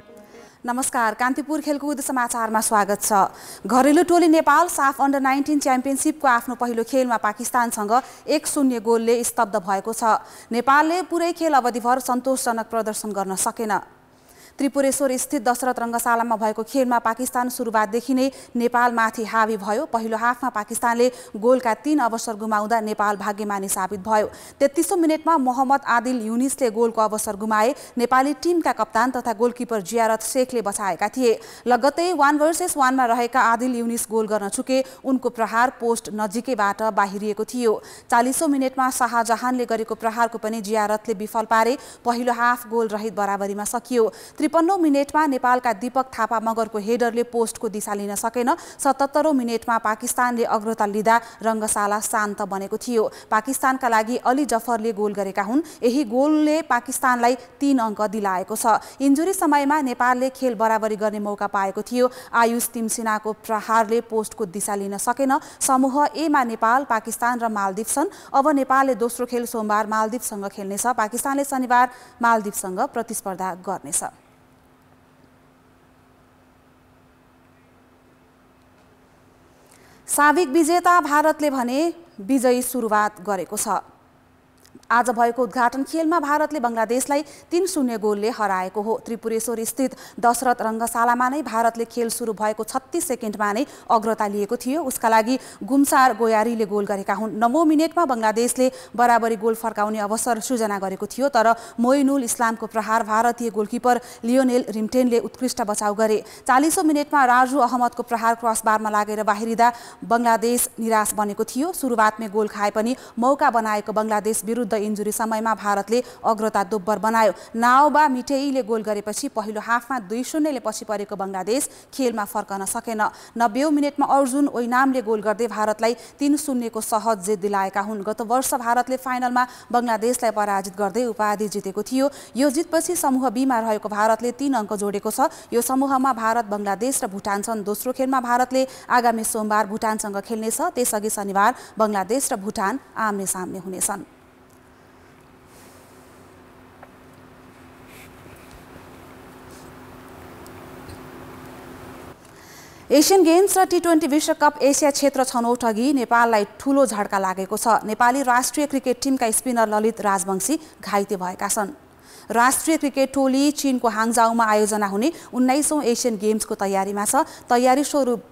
नमस्कार, कान्तिपुर खेलकुद समाचारमा स्वागत छ। घरेलु टोली नेपाल साफ अन्डर 19 च्याम्पियनसिपको आफ्नो पहिलो खेलमा पाकिस्तानसँग 1-0 गोलले स्तब्ध भएको छ। नेपालले पुरै खेल अवधिभर सन्तोषजनक प्रदर्शन गर्न सकेन। त्रिपुरेश्वर स्थित दशरथ रङ्गशालामा भएको खेलमा पाकिस्तान सुरुवातदेखि नै नेपालमाथि हावी भयो। पहिलो हाफमा पाकिस्तानले गोलका 3 अवसर गुमाउँदा नेपाल भाग्यमानी साबित भयो। 33औं मिनेटमा मोहम्मद आदिल युनिसले गोलको अवसर गुमाए। नेपाली टिमका कप्तान तथा गोलकिपर जियारत शेखले बचाएका थिए। लगत्तै 1 भर्सेस 1 मा रहेका आदिल युनिस गोल गर्न चुके। उनको प्रहार पोस्ट नजिकैबाट बाहिरिएको थियो। 40औं मिनेटमा शाहजहानले गरेको प्रहारको पनि जियारतले विफल पारे। पहिलो हाफ गोल रहित बराबरीमा सकियो। 53औं मिनेटमा नेपालका दीपक थापा मगरको हेडरले पोस्टको दिशा लिन सकेन। 77औं मिनेटमा पाकिस्तानले अग्रता लिँदा रङ्गशाला शान्त बनेको थियो। पाकिस्तानका लागि अली जफरले गोल गरेका हुन्। यही गोलले पाकिस्तानलाई 3 अङ्क दिलाएको छ। इन्जुरी समयमा नेपालले खेल बराबरी गर्ने मौका पाएको थियो। आयुष तिमसिनाको प्रहारले पोस्टको दिशा लिन सकेन। समूह ए मा नेपाल, पाकिस्तान र मालदिभ छन्। अब नेपालले दोस्रो खेल सोमबार मालदिभसँग खेल्नेछ। पाकिस्तानले शनिबार मालदिभसँग प्रतिस्पर्धा गर्नेछ। साबिक विजेता भारतले भने विजयी सुरुवात गरेको छ। आज भएको उद्घाटन खेलमा भारतले बङ्गलादेशलाई 3-0 गोलले हराएको हो। त्रिपुरेश्वर स्थित दशरथ रङ्गशालामा नै भारतले खेल सुरु भएको 36 सेकेन्डमा नै अग्रता लिएको थियो। उसका लागि गुम्सार गोयारीले गोल गरेका हुन्। 9औं मिनेटमा बङ्गलादेशले बराबरी गोल फर्काउने अवसर सृजना गरेको थियो, तर मोइनुल इस्लामको प्रहार भारतीय गोलकिपर लियोनेल रिम्टेनले उत्कृष्ट बचाउ गरे। 40औं मिनेटमा राजु अहमदको प्रहार क्रसबारमा लागेर बाहिरिँदा बङ्गलादेश निराश बनेको थियो। सुरुवातमै गोल खाए पनि मौका बनाएको बङ्गलादेश विरुद्ध इन्जुरी समयमा भारतले अग्रता दोब्बर बनायो। नाओबा मिटेईले गोल गरेपछि पहिलो हाफमा 2-0 ले पछि परेको बङ्गलादेश खेलमा फर्कन सकेन। 90औं मिनेटमा अर्जुन ओइनामले गोल गर्दै भारतलाई 3-0 को सहज जित दिलाएका हुन्। गत वर्ष भारतले फाइनलमा बङ्गलादेशलाई पराजित गर्दै उपाधि जितेको थियो। यो जितपछि समूह बीमा रहेको भारतले 3 अङ्क जोडेको छ। यो समूहमा भारत, बङ्गलादेश र भुटान छन्। दोस्रो खेलमा भारतले आगामी सोमबार भुटानसँग खेल्नेछ। त्यसअघि शनिबार बङ्गलादेश र भुटान आम्ने सामने हुनेछन्। एसियन गेम्स र टी20 विश्वकप एसिया क्षेत्र छनौट अघि नेपाललाई ठूलो झड्का लागेको छ। नेपाली राष्ट्रिय क्रिकेट टिमका स्पिनर ललित राजवंशी घाइते भएका छन्। राष्ट्रिय क्रिकेट टोली चीनको हाङजाउमा आयोजना हुने 19औं एसियन गेम्सको तयारीमा छ। तयारी स्वरूप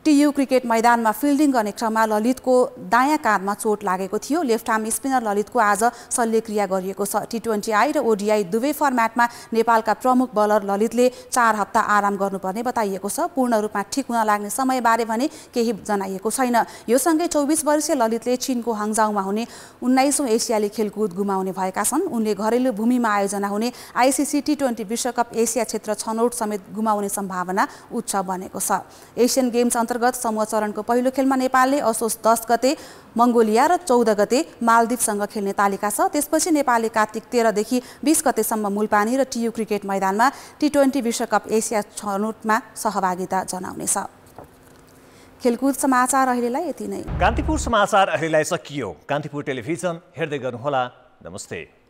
टियु क्रिकेट मैदानमा फिल्डिङ गर्ने क्रममा ललितको दायाँ काँधमा चोट लागेको थियो। लेफ्ट आर्म स्पिनर ललितको आज शल्यक्रिया गरिएको छ। टी20I र ODI दुवै फर्म्याटमा नेपालका प्रमुख बलर ललितले 4 हप्ता आराम गर्नुपर्ने बताइएको छ। पूर्ण रूपमा ठिक हुन लाग्ने समयबारे भने केही जनाइएको छैन। यो सँगै 24 वर्षीय ललितले चीनको हाङजाउमा हुने 19औं एसियाली खेलकुद गुमाउने भएका छन्। उनले घरेलु भूमिमा आयोजना हुने ICC टी20 विश्वकप एसिया क्षेत्र छनौट समेत गुमाउने सम्भावना उच्च बनेको छ। एसियन गेम्स अन्तर्गत समूह चरणको पहिलो खेलमा नेपालले असोज 10 गते मङ्गोलिया र 14 गते मालदिवसँग खेल्ने तालिका छ। त्यसपछि नेपालले कार्तिक 13 देखि 20 गतेसम्म मूलपानी र टियु क्रिकेट मैदानमा टी20 विश्वकप एसिया छनौटमा सहभागिता जनाउनेछ। खेलकुद समाचार अहिलेलाई यति नै। कान्तिपुर समाचार अहिलेलाई सकियो। कान्तिपुर टेलिभिजन हेर्दै गर्नुहोला। नमस्ते।